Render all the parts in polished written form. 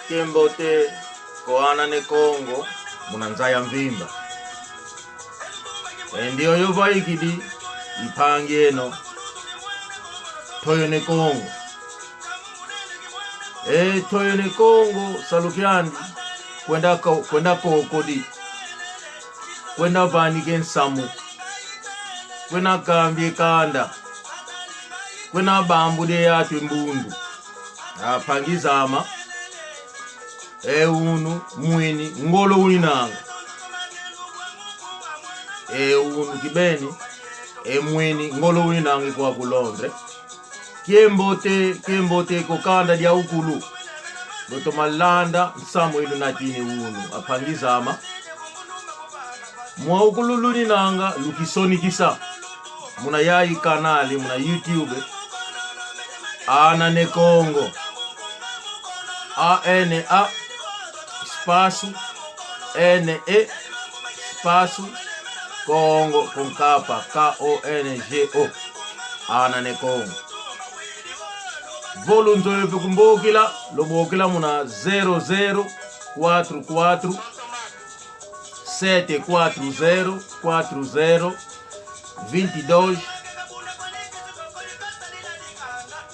Kiembote koana ne Kongo munanzaya mvimba ndiyo yuva ikidi ipangi eno toyo ne Kongo toyo ne Kongo salukyandi kwenda kokodi kwenda vanike nsamu kwena kambye kanda kwena bambude yatwe mbundu apangizama unu mwini ngolo ulinanga unu kibeni mwini ngolo ulinanga kwa kulondre kiembote kokanda dia ukulu loto malanda nsamu ilu natini unu apangizama mwa ukulu lulinanga lukisonikisa muna yai kanali muna YouTube ana ne Kongo ANA espaço NE espaço Kongo com capa KONGO ana ne Kongo volunto yepe kumbokila lobokila muna 0044 740 40 22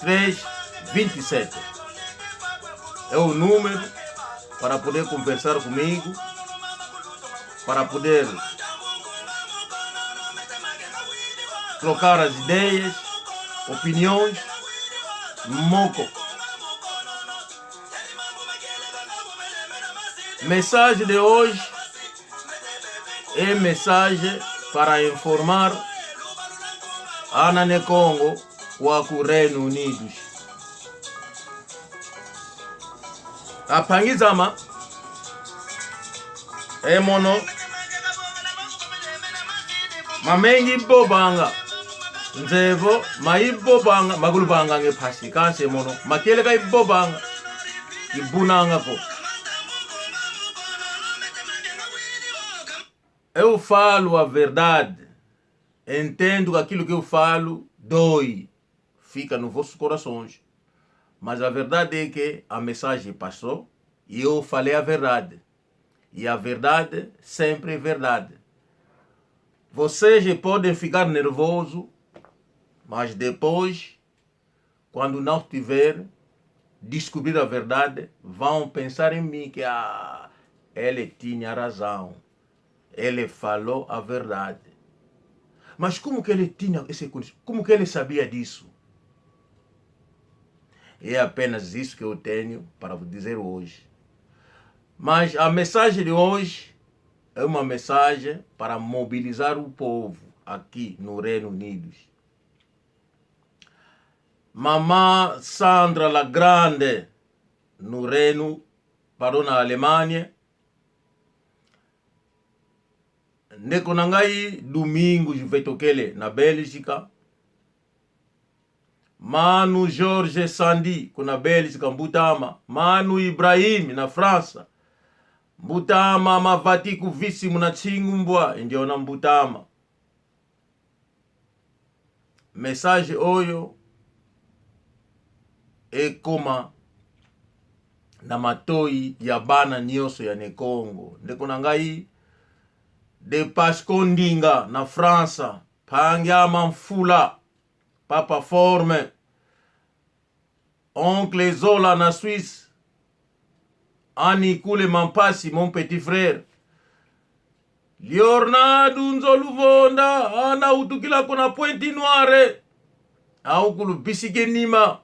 327 é o número para poder conversar comigo, para poder trocar as ideias, opiniões, moco. Mensagem de hoje é mensagem para informar Ana ne Kongo wa Reino Unidos. Apangizama mono mamengi bobanga nzevo maibobanga magulubanga ngepasi kanse mono makele kai bobanga ibunanga ko eu falo a verdade, entendo que aquilo que eu falo dói, fica nos vossos corações, mas a verdade é que a mensagem passou e eu falei a verdade, e a verdade sempre é verdade. Vocês podem ficar nervosos, mas depois, quando não tiver descobrir a verdade, vão pensar em mim que ele tinha razão, ele falou a verdade. Mas como que ele tinha esse conhecimento? Como que ele sabia disso? É apenas isso que eu tenho para vos dizer hoje. Mas a mensagem de hoje é uma mensagem para mobilizar o povo aqui no Reino Unido. Mamã Sandra la Grande no Reino, parou na Alemanha. Ndeko nangai Domingos Vetokele na Bélgica. Mano Jorge Sandi kuna Bélgica Mbutama. Mano Ibrahim na França. Mbutama Mavatiku Visi muna Chingumbwa ndio na Mbutama. Message oyo ekoma na matoi ya bana nyoso ya ne Kongo. Ndeko nangai de Pascondinga na França, Pangya Manfula, Papa Forme, Oncle Zola na Suisse, Ani Kule Mampasi, mon petit frère, Leonardo Nzoluvonda, Ana utukila kuna Pointe Noire, Aukulu Bisikenima,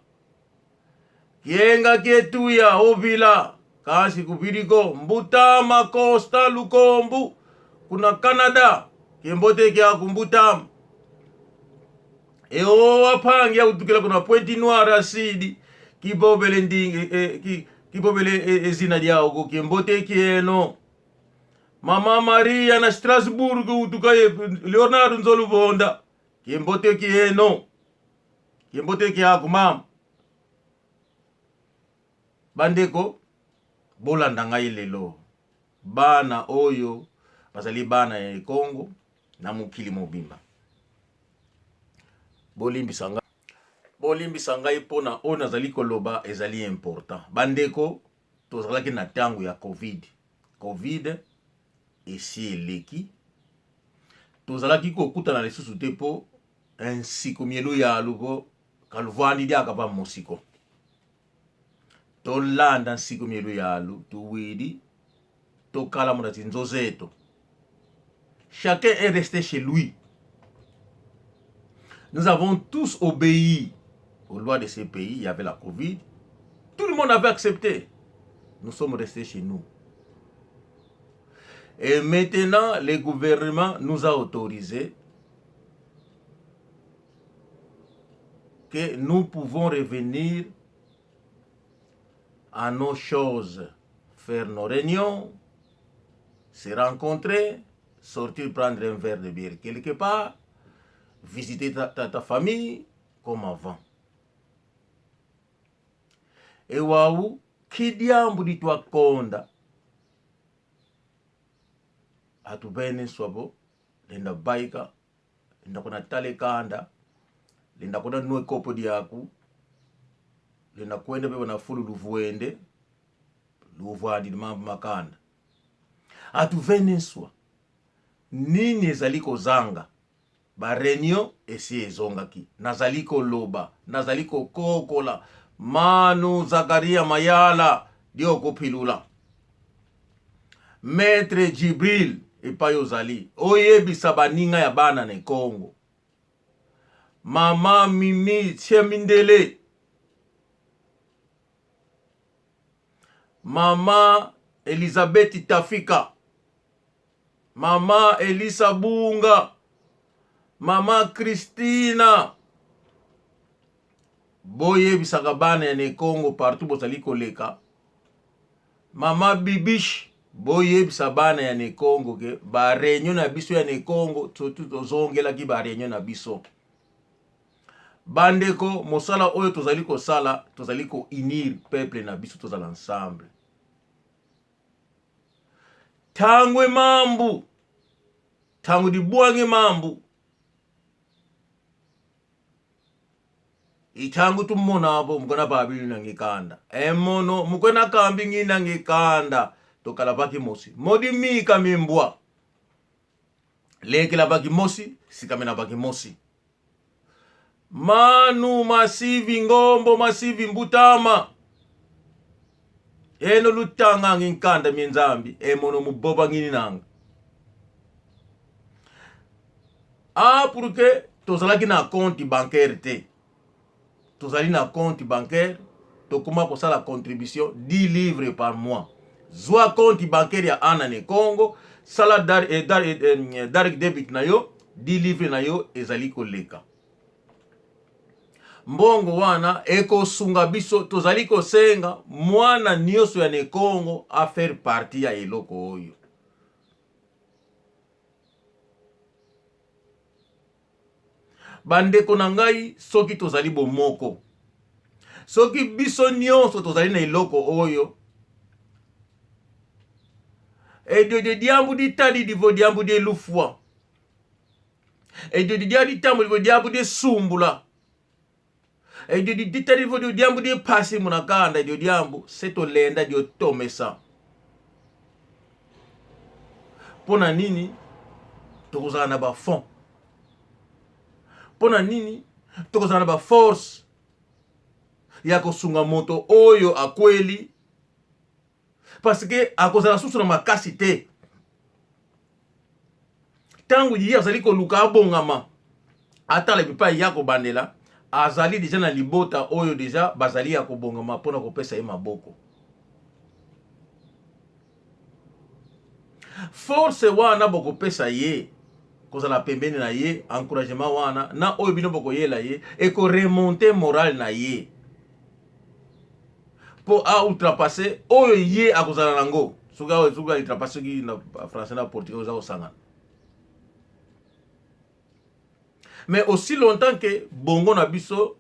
Kienga Kietuya, Ovila, Kasi Kupiriko, Mbutama Costa Lukombu, kuna Canada kiembote kya Mbutama wapangia utukila kuna Pointe Noire asidi kibobele ndingi kibobele zina lyao ko kiembote kieno Mama Maria na Strasbourg utukaye Leonardo Nzoluvonda kiembote kieno kiembote kya kumama bandeko bolanda ngai lelo bana oyo bazali bana ya Kongo na mukili mobimba bolimbisanga bolimbisa ngai pona oyo nazali koloba ezali important. Bandeko tozalaki na tango ya covid esi eleki tozalaki kokutana lisusu te po nsiko mielu ya alugo kaluvandi dia akapa mosiko tolanda nsiko mielu ya alu tuwidi tokala mona tinzo zeto. Chacun est resté chez lui. Nous avons tous obéi aux lois de ces pays. Il y avait la Covid. Tout le monde avait accepté. Nous sommes restés chez nous. Et maintenant, le gouvernement nous a autorisé que nous pouvons revenir à nos choses, faire nos réunions, se rencontrer, sortir prendre un verre de bière quelque part, visiter ta famille comme avant. Et waouh, qui diambu di tua konda atubene swabo lenda baika lenda kona tale kanda lenda kona nue kopo diaku lenda kwenda beba na fulu luvuende luvandi mambo makanda atuvene swa nini ezali kozanga ba réunion esi ezongaki nazali koloba nazali kokokola Manu Zakaria Mayala dio kopilula Maître Jibril epayo zali oyebisa baninga ya bana na Congo. Mama Mimi Chemindele, Mama Elizabeth Tafika, Mama Elisa Bunga, Mama Christina, boye bisaka bana ya Congo partout bozali koleka. Mama Bibish, boye bisa bana ya Congo ke ba réunion na biso ya Congo tozongela ki ba réunion na biso. Bandeko mosala oyo tozali ko sala, tozali ko unir peuple na biso tozala ensemble. Tangwe mambu, tangu di buange mambu. Itangu tumona abo mkona babili nangikanda. Emono mkona kambi ngi nangikanda. Tokala baki mosi. Modi mika mimbwa. Leke la baki mosi, sikamena baki mosi. Manu masivi ngombo masivi mbutama. Eno lutanga nginkanda mienzambi. Emono muboba ngini nanga. Porque tozalaki na compte bancaire te. Tozali na compte bancaire, tokuma ko sala contribution 10 livres par mois. Zwa compte bancaire ya ana ne Congo, sala direct debit na yo, 10 livres na yo ezali koleka. Mbongo wana eko sunga biso tozali ko senga mwana nyoso ya ne Congo a faire partie ya eloko oyo. Bandeko na ngai soki tozali bomoko. Soki biso nyonso tozali na eloko oyo. E de diambu di tadi divo diambu di lufwa. E de diambu di tamu divo diambu di sumbula. E de tadi divo diambu di pasi munakanda di diambu seto lenda di otomesa. Pona nini tokozala na ba fond. Pona nini tokozala ba force ya kosunga moto oyo akweli parce que akozala susu na makasi te. Tangu yi azali koluka abongama atala bipa ya kobandela azali deja na libota oyo deja bazali ya kobongama pona kopesa ye maboko. Force wana boko pesa ye kozala pembeni na ye, encouragement wana na oyo bino boko yela ye eko remonter moral na ye po a ultrapasser oyo ye akozala nango suga ultrapasser ki na français na portugais oza osangana. Mais aussi longtemps que bongo na biso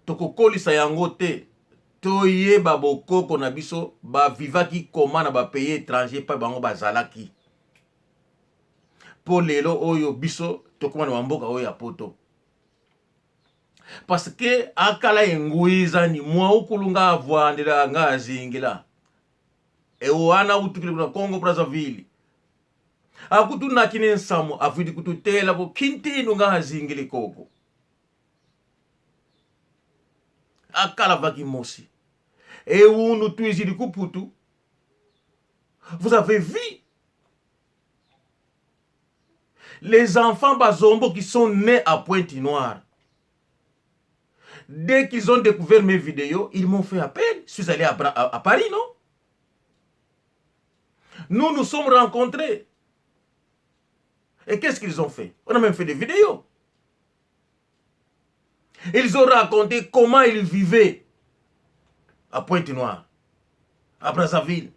tokokolisa yango te toyeba bokoko na biso ba vivaki koma na ba pays étranger pa bango bazalaki. Po lelo oyo biso tokoma na mboka oyo ya poto. parce que akala enguiza ni mwa ukulunga avwandira nga azingila wana utukile kuna Congo Brazzaville akutu nakine nsamu avidi kututela vo kintinu nga azingile koko akala vakimosi unu tuizili kuputu. Vous avez vu les enfants bazombo qui sont nés à Pointe-Noire. Dès qu'ils ont découvert mes vidéos, ils m'ont fait appel. Je suis allé à Paris, non? Nous nous sommes rencontrés. Et qu'est-ce qu'ils ont fait? On a même fait des vidéos. Ils ont raconté comment ils vivaient à Pointe-Noire, à Brazzaville,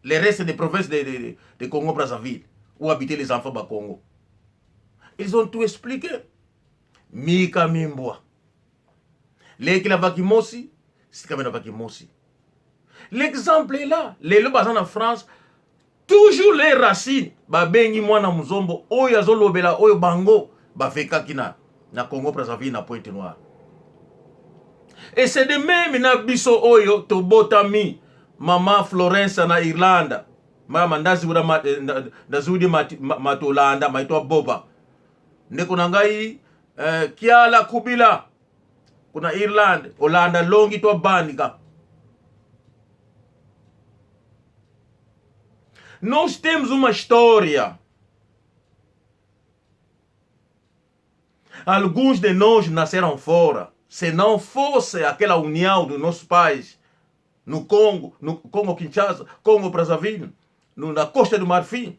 les restes des provinces de Congo-Brazzaville, où habitaient les enfants du Congo. Ils ont tout expliqué. Mika Mimboa. Leki la Vakimosi, c'est comme la Vakimosi. L'exemple est là. Les lobazans en France, toujours les racines. Ba bengi mwana muzombo, oyo azolobela, oyo bango, ba feka kina, na Congo-Brazzaville, na Pointe-Noire. Et c'est de même na biso oyo to botami mama Florence na Irlanda. Mama ndazudi matolanda maitwa Boba. Ndeko nangai Kiala Kubila kuna Irland, Olanda longi to banika. Nós temos uma história. Alguns de nós nasceram fora. Se não fosse aquela união dos nossos pais no Congo Kinshasa, Congo Brazzaville, na Costa do Marfim,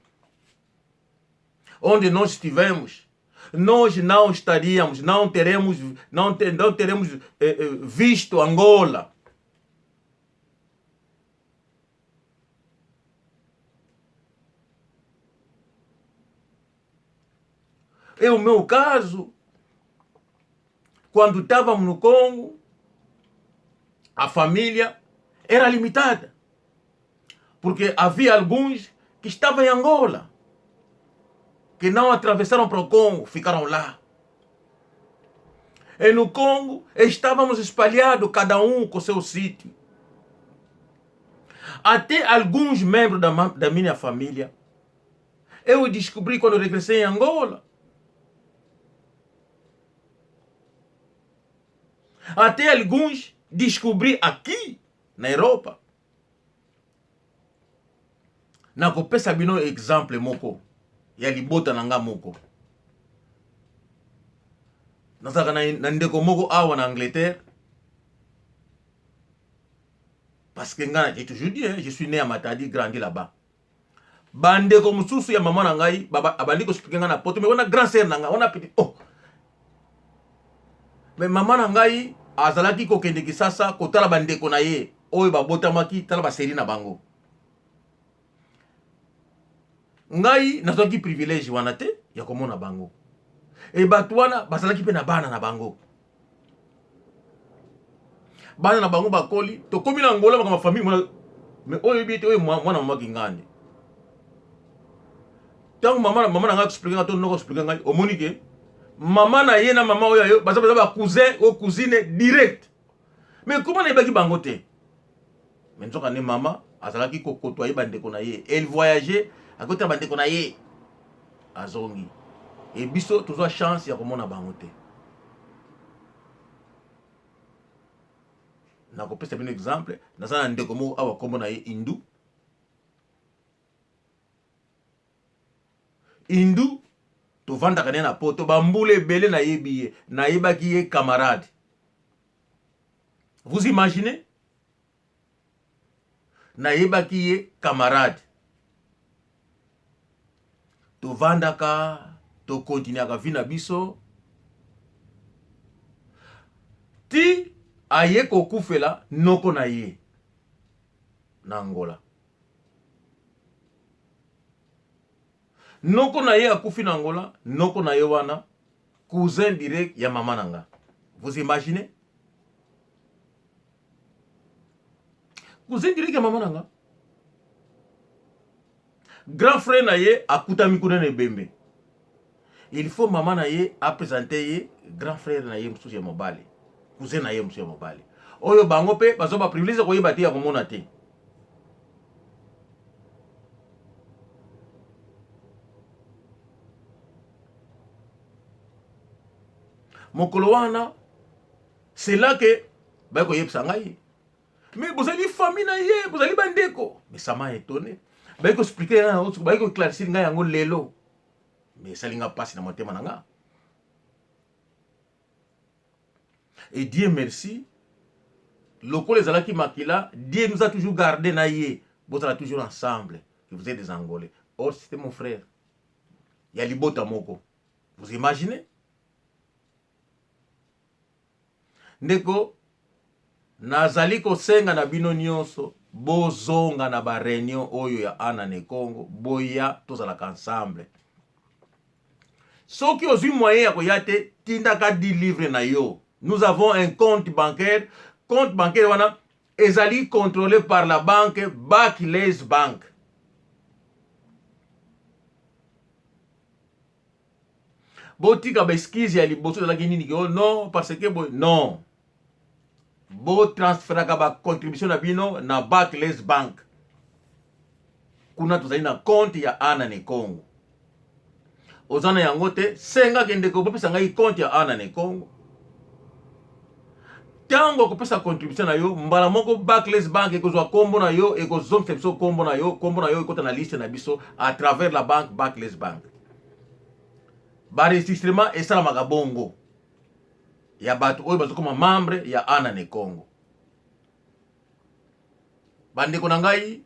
onde nós estivemos, nós não estaríamos, não teremos visto Angola. É o meu caso. Quando estávamos no Congo, a família era limitada. Porque havia alguns que estavam em Angola, que não atravessaram para o Congo, ficaram lá. E no Congo estávamos espalhados, cada um com seu sítio. Até alguns membros da minha família, eu descobri quando regressei em Angola. Até alguns descobri aqui, na Europa. Na kopesa bino exemple moko, ya libota nanga moko. Nazaka na ndeko moko awa na Angleterre. Parce que j'ai toujours dit, je suis né à Matadi, grandi là-bas. Bandeko mususu ya maman nangai, abali ko expliquer na poto, mais on a grand sœur nanga, on a petit. Oh. Mais maman nangai azalaki ko kende kisasa ko tala bandeko na ye, oyo babotamaki tala ba seri na bango. Ngai nazwaki privilège wana te ya komona bango. E batu wana bazalaki pe na bana na bango. Bana na bango bakoli, to komi na Angola kama famille mwana, mais oyo biete oyo mwana mama kingande. Tango mama na nga expliquer ngato noko expliquer ngai omoni ke mama na ye na mama oyo baza ba cousin ou cousine direct. Mais comment na ibaki bango te? Mais nzoka ne mama azalaki ko kotoyer bandeko na ye. Elle voyageait à côté bandeko na ye. Azongi. Et biso tozwa chance ya komona bango te. Na kopesa bino exemple, nazana ndeko mo awa kombo na ye Indu. Indu to vanda kane na poto bambule bele na yebiye na yebaki ye camarade. Vous imaginez? Na yebaki ye camarade. To vanda ka to continuer ka vina biso. Ti aye ko kufela noko na ye na Angola. Noko na ye akufi na Angola, noko na ye wana cousin direct ya mama nanga. Vous imaginez? Cousin direct ya mama nanga. Grand frère na ye akutami kuna ne bembe. il faut maman na ye a présenter ye grand frère na ye mususu ya mobali, cousin na ye mususu ya mobali. Oyo bango pe bazo ba privilège ko yeba te ya komona te. Mokolo wana c'est là que ba ko yebisa ngai. Mais vous allez famille na ye, vous allez bandeko. Mais ça m'a étonné. Ba ko expliquer na autre, ba ko éclaircir ngai yango lelo. Mais ça linga passe na motema na nga. Et Dieu merci, lorsque les alaki makila, Dieu nous a toujours gardé na ye. Vous êtes toujours ensemble, que vous êtes des Angolais. Or c'était mon frère. Il y a Libota Moko. Vous imaginez? Ndeko nazali kosenga na bino nyonso bozonga na ba réunion oyo ya Ana ne Congo boya tozalaka ensemble. Soki ozwi moyen ya koya te tindaka 10 livres na yo. Nous avons un compte bancaire. Compte bancaire wana ezali contrôlé par la banque Barclays Bank. Botika beskizi ya liboso la nini ko non parce que non. Bo transféraka ba contribution na bino na Barclays Bank. Kuna tozali na compte ya Ana ne Congo. Ozana yango te senga kende ko bopesa ngai compte ya Ana ne Congo. Tango kopesa contribution na yo mbala moko Barclays Bank ekozwa kombo na yo ekozomsa biso kombo na yo ekota na liste na biso à travers la banque Barclays Bank. Ba registrement esalamaka bongo ya bato oyo bazokoma membre ya Ana ne Congo. Bandeko na ngai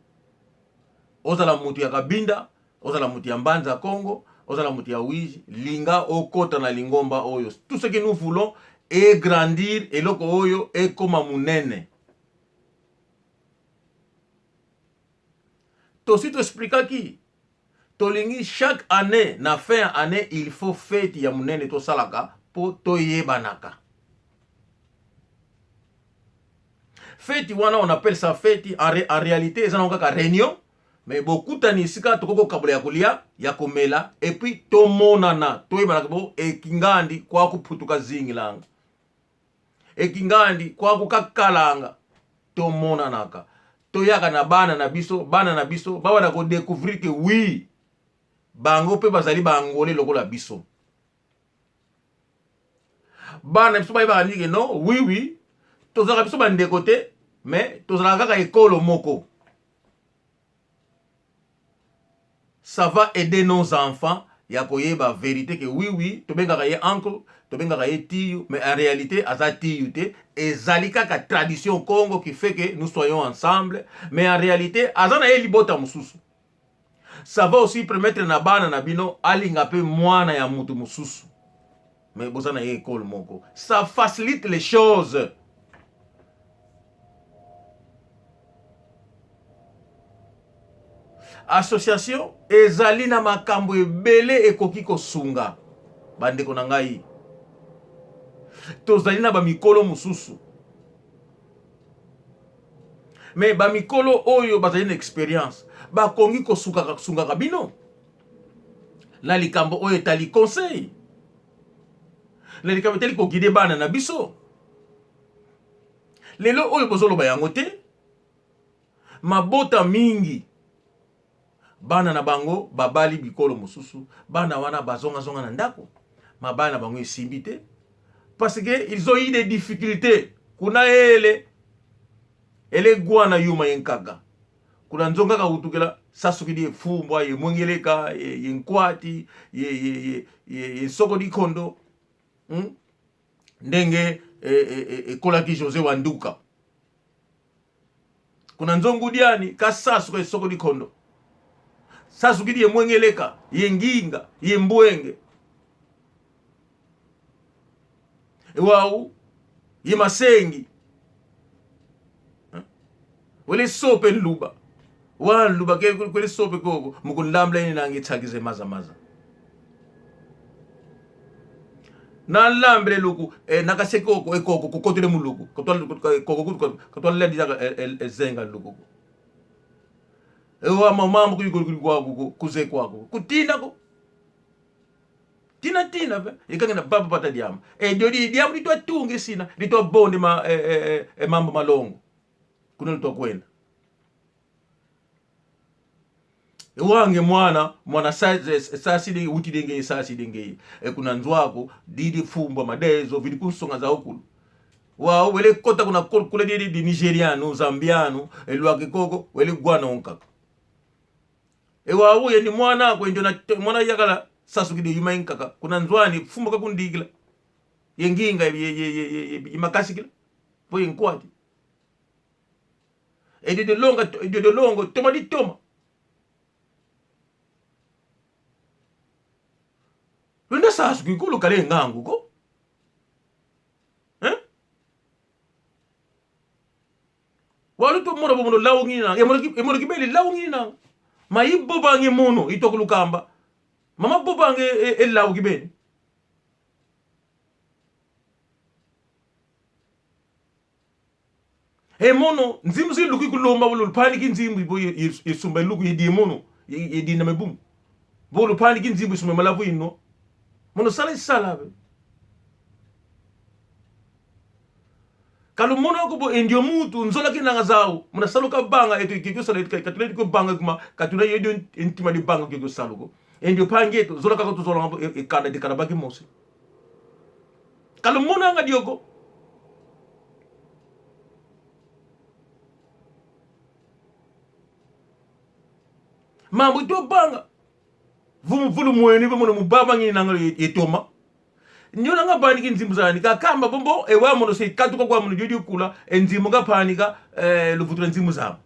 ozala mutu ya Kabinda, ozala mutu ya Mbanza Congo, ozala mutu ya Wiji, linga okota na lingomba oyo. Tout ce que nous voulons est grandir eloko oyo ekoma munene. Tosi to explica ki tolingi chaque année na fin année il faut fête ya munene to salaka po toyebanaka. Fête wana on appelle ça fête en réalité ça n'onga ka réunion mais beaucoup tani sika tokoko kabula ya kulia ya komela et puis tomonana toyebanaka bo ekingandi kwa kuputuka zingilanga ekingandi kwa kukakalanga tomonanaka toyaka na bana na biso baba na ko découvrir que oui bango pe bazali bangolé lokola biso bana biso ba ndike non oui tozaka biso bande côté mais tozala kaka ekolo moko. Ça va aider nos enfants ya koyeba vérité que oui tobengaka ye uncle tobengaka ye tiyu mais en réalité aza tiyu te ezali kaka tradition Congo qui fait que nous soyons ensemble mais en réalité azana ye libota mususu. Ça va aussi permettre na bana na bino alinga pe mwana ya mutu mususu mais bozana ye ekolo moko. Ça facilite les choses. Association ezali na makambo ebele ekoki kosunga bandeko na ngai. Tozali na ba mikolo mususu mais ba mikolo oyo bazali na expérience bakongi kosunga bino na likambo oyo etali conseil na likambo etali kogide bana na biso. Lelo oyo bozoloba yango te mabota mingi bana na bango babali bikolo mususu bana wana bazonga na ndako mabana bango esimbi te parce que ils ont eu des difficultés. Kuna ele gwana yuma yenkaga kuna nzonga ka utukela sasukidi efumbwa ye mwengeleka ye nkwati ye soko di kondo ndenge kolaki José Wanduka kuna nzongu diani kasasu ka soko di kondo sasukidi ye mwengeleka ye nginga ye mbwenge wau ye masengi wele sope luba wa luba ke kwele sope koko mukundambla ni nangi tsagize maza na lambre luku nakaseko ekoko kokotele muluku kotwa lendi ya zenga luku ewa mama mukuri kwako kuze kwako kutinda ko tina ve ikangena baba pata diama dio di diama lito atunge sina lito bonde mambo malongo kuna lito kwenda wange mwana sasidi uti denge sasidi denge kuna nzwako didi fumba madezo vili kusonga za okulu wa wele kota kuna kule di nigeriano zambiano elwake koko wele gwana onkaka wa uye ni mwana ko ndio na mwana yakala sasu kidi yuma inkaka kuna nzwani fumba kakundigila yenginga imakasi kila po inkwati de longo toma di toma Lunda sasu kikulu kale ngangu ko walu to mona bomo lawo ngina emoro kibeli lawo ngina ma ibo bange mono itokulu kamba mama bobange lawo kibeli mono nzimu zi luku kulomba bulu paniki nzimu ibo yesumba luku yedi mono yedi na mebum bulu paniki nzimu sumba malavu ino mono sala be kalu mono ko bo endio mutu nzola kinanga zao mona saluka banga eto ikiko sala katuleti ko banga kuma katuna yedo intima di banga kiko saluko endio pangeto zola ka to zola ikanda di karabaki mosi kalu mono nga dioko mambo to banga vulu mweni mono mubaba nginanga yetoma nyona nga panika nzimu zani kakamba bombo ewa mono se katuka kwa mono jodi kula nzimu ga panika luvutura nzimu zamu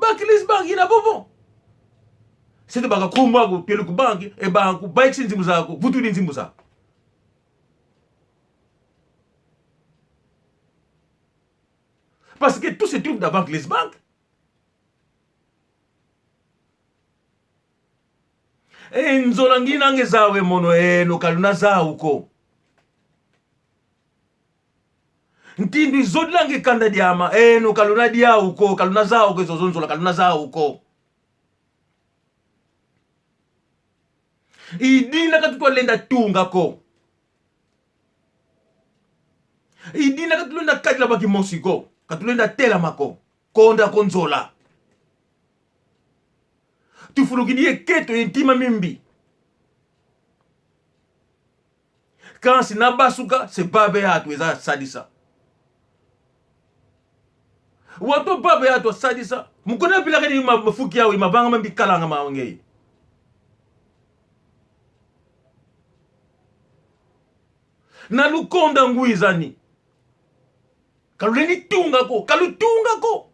bakilis banki ina bombo sete baka kumba ko pelu ku banki banku bike nzimu zako vuturi nzimu zako parce que tout se trouve dans Barclays Bank. Nzola ngina ngezawe mono no kaluna zauko ntindu izodla ngekanda diama no kaluna dia uko kaluna zauko izo nzola kaluna zauko idina katutwa lenda tunga ko idina katulenda kadla baki mosiko katulenda tela mako konda konzola tufulukidie keto intima mimbi kansi na basuka se babe yatu eza sadisa wato babe yatu sadisa mukona pila kadi mafuki yawe mabanga mambi kalanga mawangei na lukonda nguizani kaluleni tunga ko kalutunga ko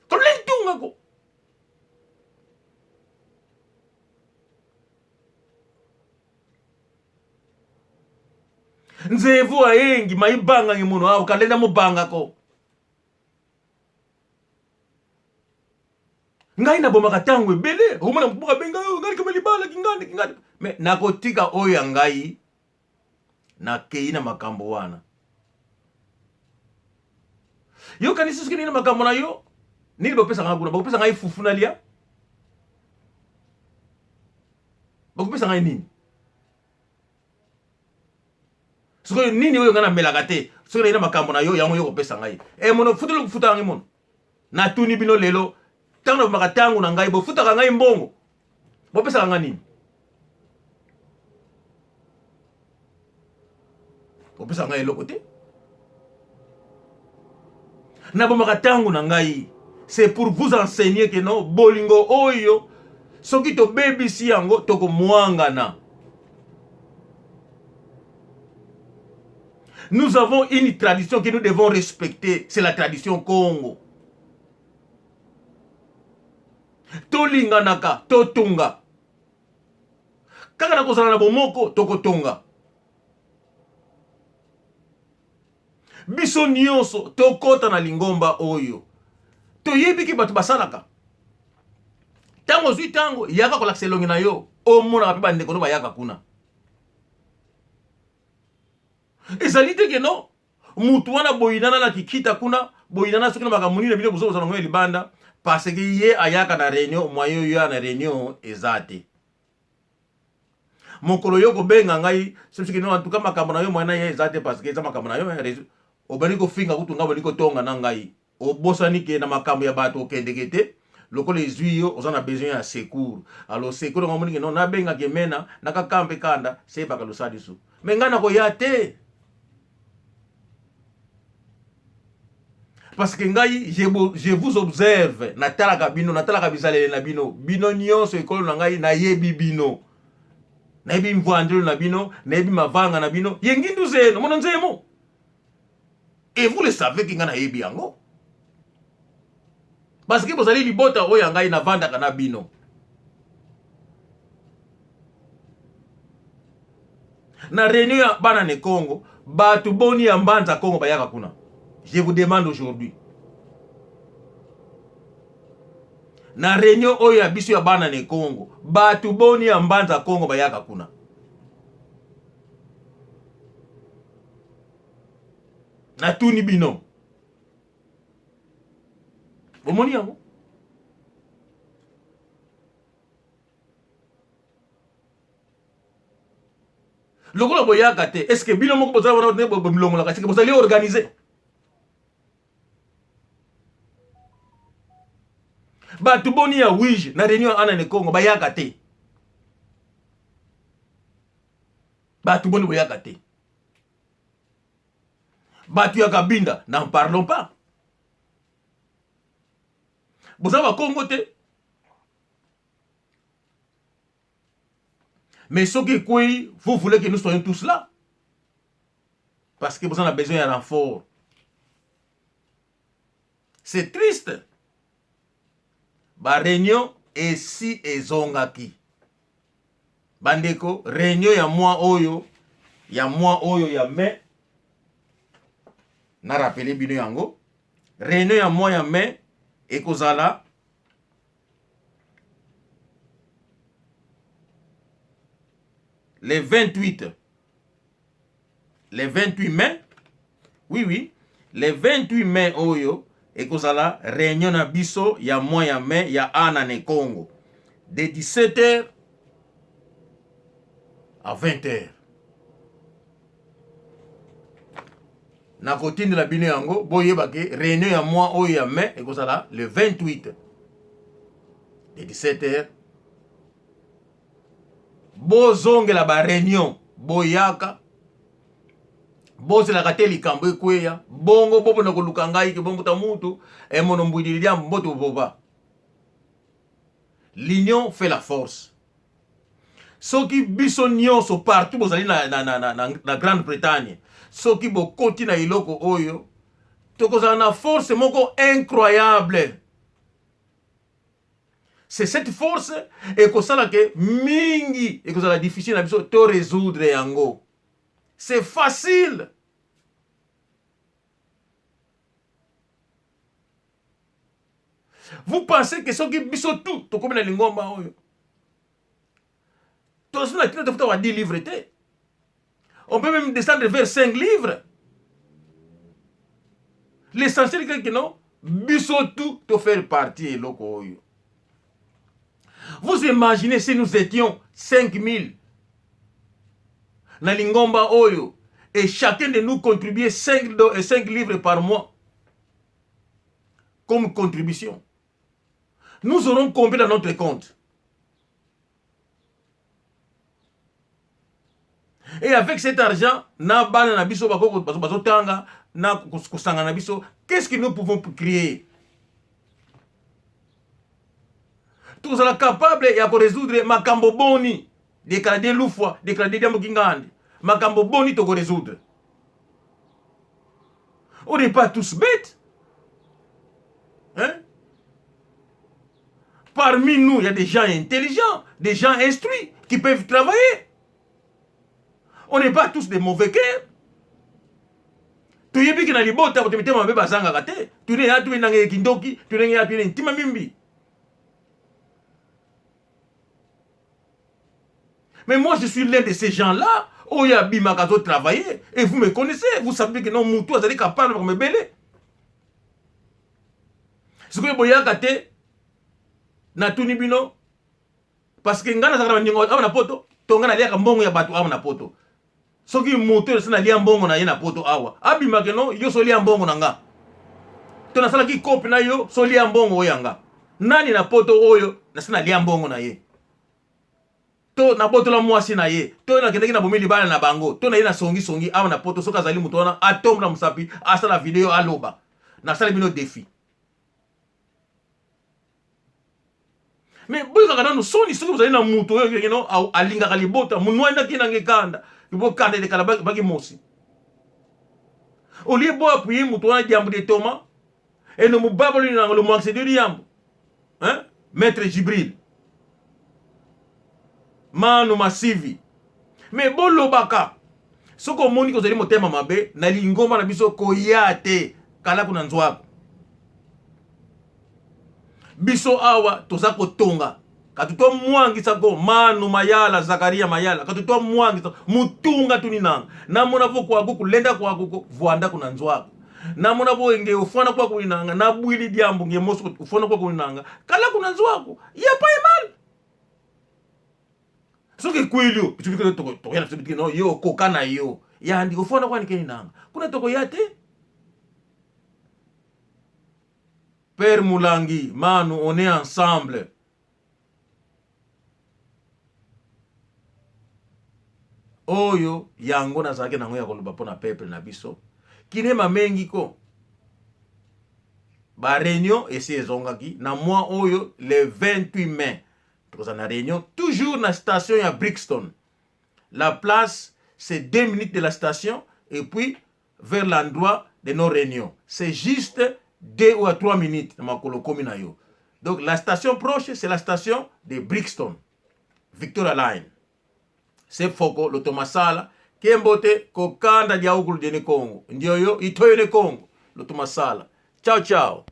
kaluleni tunga ko nzevu ayengi maibanga ngimuno au kalenda mubanga ko ngai na boma katangwe bele humana mbuka benga ngali kamali bala kingandi me nakotika oya ngai na keina makambo wana yo kanisi sikini na makambo na yo nili bopesa ngakuna bopesa ngai fufuna lia bopesa ngai nini siko nini wewe ngana melaka te siko ina makambo na yo yango yo kopesa ngai mono futulu kufuta ngai mono na tuni bino lelo tango makatangu na ngai bo futa ngai mbongo bo pesa ngai nini bo pesa ngai loko te na bo makatangu na ngai c'est pour vous enseigner que non bolingo oyo soki to baby si yango toko mwangana. Nous avons une tradition que nous devons respecter, c'est la tradition Congo. Tolinga naka, totunga. Kaka nako zala na bomoko, toko tonga. Biso nyonso, tokota na lingomba oyo. Toyebi ki batu basalaka. Tango zui tango, yaka kolakse longi na yo. Omona kapiba ndeko no ba yaka kuna. Ezali teke no mutu wana boyinana na kikita kuna boyinana soki na makamuni na bino bozo bozana ngoye libanda parce que ye ayaka na réunion moyo yo na réunion ezate mokolo yo kobenga ngai soki no antuka makambo na yo mwana ye ezate parce que eza makambo na yo obani kofinga kutu ngai bani kotonga na ngai obosani ke na makambo ya bato okendeke te lokola ezwi yo oza na besoin ya secours alors secours ngo moninga no nabengaki mena nakakampe kanda sebaka losali so me ngai nakoya te parce que ngai je vous observe natalaka bino natalaka bizalele na bino bino nyonso ekolo na ngai nayebi bino nayebi mvwandelo na bino nayebi mavanga na bino yengindu zeno mona nzemo et vous le savez que ngai nayebi yango parce que bozali libota oyo ngai navandaka na bino na réunion ya bana ne Congo batu boni ya mbanza Congo bayaka kuna. Je vous demande aujourd'hui. Na réunion oyo ya biso ya bana ne Congo, batu boni ya mbanza Congo bayaka kuna. Na tuni bino. Bomoni yango? Lokola boyaka te, est-ce que bino moko bozala wana ne bomilongo la kasi que bozali organiser? Batu boni ya wige na réunion ana ne Congo bayaka te. Batu boni bayaka te. Batu ya Kabinda, n'en parlons pas. Bozala Congo te. Mais ce qui est, vous voulez que nous soyons tous là. Parce que vous en avez besoin d'un renfort. C'est triste. Ba réunion esi ezongaki. Bandeko, réunion ya moi oyo ya mai. Na rappelé bino yango. Réunion ya moi ya mai ekozala le 28 mai, oui, le 28 mai oyo, ekozala réunion na biso ya mois ya mai ya ana ne Congo, de 17h à 20h. Na kotinde la bino yango, boyeba ke réunion ya mois oyo ya mai ekozala le 28 de 17h. Bozongela ba réunion boyaka bozelaka te likambo ekweya bongo bobo na koluka ngai ke bongo ta mutu emono mbwidilia mboto boba. L'union fait la force. Soki biso nyonso partout bozali na Grande-Bretagne, soki bokoti na iloko oyo tokozala na force moko incroyable. C'est cette force et que ça que mingi et que ça la difficile à te résoudre yango. C'est facile. Vous pensez que ce qui biso tout to comme na lingomba oyo. To suna tina te futa 10 livres te. On peut même descendre vers 5 livres. L'essentiel est que non biso tout te faire partie loko oyo. Vous imaginez si nous étions 5000 na lingomba oyo et chacun de nous contribuait 5 livres par mois comme contribution. Nous aurons combien dans notre compte? Et avec cet argent, na bana na biso bako bazotanga na kusanga na biso, qu'est-ce que nous pouvons créer? Tous sont capables de résoudre makambo boni, déclarer l'oufwa, déclarer diambo kingandi, makambo boni to résoudre. On n'est pas tous bêtes. Hein? Parmi nous, il y a des gens intelligents, des gens instruits qui peuvent travailler. On n'est pas tous des mauvais cœurs. Tu y es bien que dans les bottes, tu mets ma bébé à Zangagate, tu n'es pas tu es dans les kindoki, tu n'es pas tu es timamimbi. Mais moi, je suis l'un de ces gens-là, où il y a Bimakazo travailler, et vous me connaissez, vous savez que non, Moutou, vous allez capable de me beller. Ce que vous voyez à côté, na tunibino, parce que ngana zakara nyongo, na poto. tonga na liaka mbongo ya batu awa na poto soki moto sina lia mbongo na ye na poto awa abimake no yo so lia mbongo na nga to nasala ki kopi na yo so lia mbongo oyanga nani na poto oyo na sina lia mbongo na ye to na poto la mwasi na ye to na kendeki na bomili bana na bango to na ye na songi awa na poto soka zali mutu wana atombe na musapi asala video aloba na sala bino défi mais boy kaka nanu soni soki bozali na mutu oyo kengeno alingaka libota munwanda kina ngekanda ibo kanda de kala baki mosi olie bo apuye mutu wana jambu de toma et no mubabalo ni ngalo mo accéder yambu hein maître Jibril manu masivi mais bolobaka soko moni ko zali motema mabe na lingoma na biso koyate kala kuna nzwako biso awa toza kotonga katuto mwangisa ko manu mayala Zakaria mayala katuto mwangisa mutunga tuninanga namona vo kwa kuku lenda kwa kuku vuanda kuna nzwako namona vo enge ufana kwa kuninanga na bwili diambu nge moso ufana kwa kuninanga kala kuna nzwako ya pa emal soki kwilio bitubiko to yana bitubiko no yo kokana yo ya ndi ufana kwa nikeninanga kuna toko yate Père Mulangi, Manu, on est ensemble. Oyo, yango na zake na ngoya koloba pona peuple na biso. Kinema mengi ko. Ba réunion esi ezongaki na moi oyo le 28 mai. Toza na réunion toujours na station ya Brixton. La place c'est 2 minutes de la station et puis vers l'endroit de nos réunions. C'est juste 2 ou 3 minutes dans ma comina yo. Donc la station proche, c'est la station de Brixton, Victoria Line. C'est Foko, l'automasala, Kembote, Kokanda, Diaougul de Congo. Ndioyo, Itoyo de Congo, l'automasala. Ciao, ciao.